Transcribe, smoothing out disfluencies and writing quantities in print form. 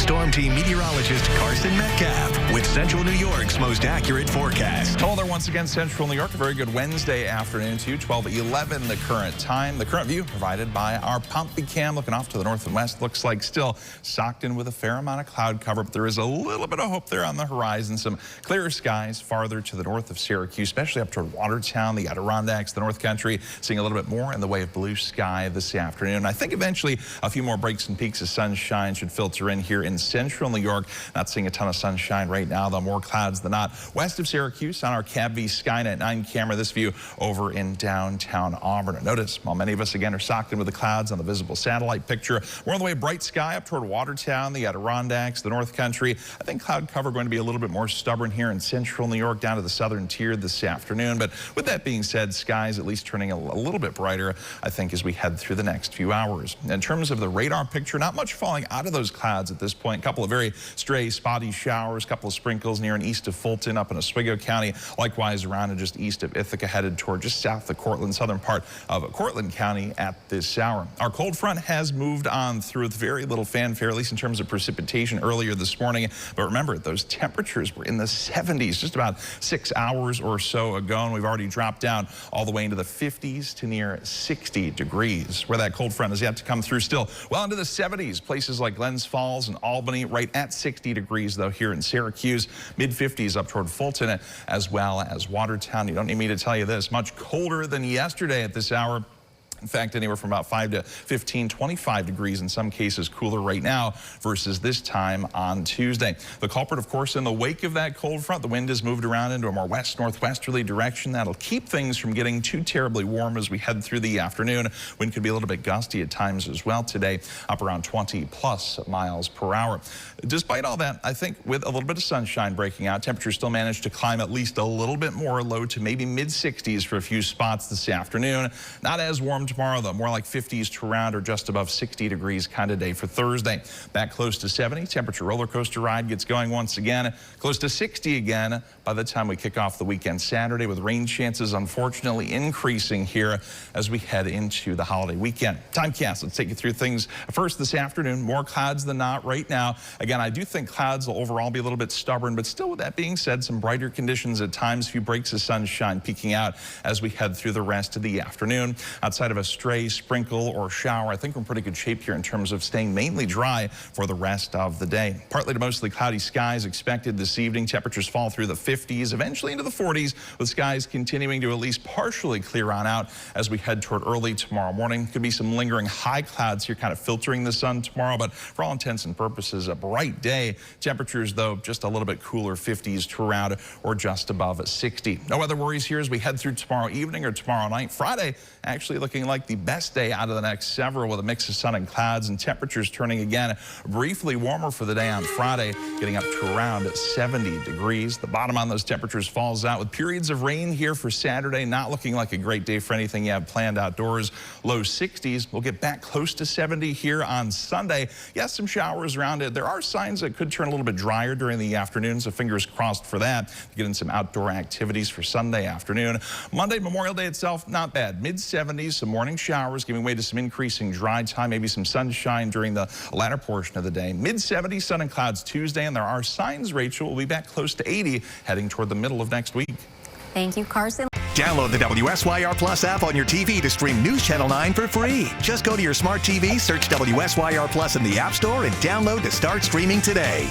Storm Team meteorologist Carson Metcalf with Central New York's most accurate forecast. Hello there once again, Central New York. A very good Wednesday afternoon to you. 12:11 the current time. The current view provided by our Pompey Cam looking off to the north and west. Looks like still socked in with a fair amount of cloud cover, but there is a little bit of hope there on the horizon. Some clearer skies farther to the north of Syracuse, especially up toward Watertown, the Adirondacks, the North Country. Seeing a little bit more in the way of blue sky this afternoon. I think eventually a few more breaks and peaks of sunshine should filter in here in Central New York. Not seeing a ton of sunshine right now, though more clouds than not. West of Syracuse on our CABV Skynet 9 camera, this view over in downtown Auburn. Notice, while many of us again are socked in with the clouds on the visible satellite picture, we're on the way bright sky up toward Watertown, the Adirondacks, the North Country. I think cloud cover going to be a little bit more stubborn here in Central New York down to the southern tier this afternoon. But with that being said, skies at least turning a little bit brighter, I think, as we head through the next few hours. In terms of the radar picture, not much falling out of those clouds at this point. A couple of very stray, spotty showers, a couple of sprinkles near and east of Fulton up in Oswego County. Likewise around and just east of Ithaca, headed toward just south of Cortland, southern part of Cortland County at this hour. Our cold front has moved on through with very little fanfare, at least in terms of precipitation earlier this morning. But remember, those temperatures were in the 70s just about 6 hours or so ago, and we've already dropped down all the way into the 50s to near 60 degrees. Where that cold front is yet to come through, still well into the 70s. Places like Glens Falls and Albany, right at 60 degrees, though, here in Syracuse. Mid-50s up toward Fulton, as well as Watertown. You don't need me to tell you this, much colder than yesterday at this hour. In fact, anywhere from about 5 to 15, 25 degrees, in some cases cooler right now versus this time on Tuesday. The culprit, of course, in the wake of that cold front, the wind has moved around into a more west-northwesterly direction. That'll keep things from getting too terribly warm as we head through the afternoon. Wind could be a little bit gusty at times as well today, up around 20+ miles per hour. Despite all that, I think with a little bit of sunshine breaking out, temperatures still managed to climb at least a little bit more, low to maybe mid-60s for a few spots this afternoon. Not as warm tomorrow, though, more like 50s to around or just above 60 degrees kind of day for Thursday. Back close to 70, temperature roller coaster ride gets going once again. Close to 60 again by the time we kick off the weekend Saturday, with rain chances unfortunately increasing here as we head into the holiday weekend. Timecast, let's take you through things first this afternoon. More clouds than not right now. Again, I do think clouds will overall be a little bit stubborn, but still, with that being said, some brighter conditions at times, few breaks of sunshine peeking out as we head through the rest of the afternoon. Outside of a stray sprinkle or shower, I think we're in pretty good shape here in terms of staying mainly dry for the rest of the day. Partly to mostly cloudy skies expected this evening. Temperatures fall through the 50s, eventually into the 40s, with skies continuing to at least partially clear on out as we head toward early tomorrow morning. Could be some lingering high clouds here kind of filtering the sun tomorrow, but for all intents and purposes, a bright day. Temperatures, though, just a little bit cooler, 50s to around or just above 60. No other worries here as we head through tomorrow evening or tomorrow night. Friday actually looking like the best day out of the next several, with a mix of sun and clouds, and temperatures turning again briefly warmer for the day on Friday, getting up to around 70 degrees. The bottom on those temperatures falls out with periods of rain here for Saturday. Not looking like a great day for anything you have planned outdoors. Low 60s. We'll get back close to 70 here on Sunday. Yes, some showers around it. There are signs that could turn a little bit drier during the afternoon, so fingers crossed for that. To get in some outdoor activities for Sunday afternoon. Monday, Memorial Day itself, not bad. Mid-70s, some morning showers giving way to some increasing dry time, maybe some sunshine during the latter portion of the day. Mid-70s, sun and clouds Tuesday, and there are signs, Rachel, will be back close to 80 heading toward the middle of next week. Thank you, Carson. Download the WSYR Plus app on your TV to stream News Channel 9 for free. Just go to your smart TV, search WSYR Plus in the App Store, and download to start streaming today.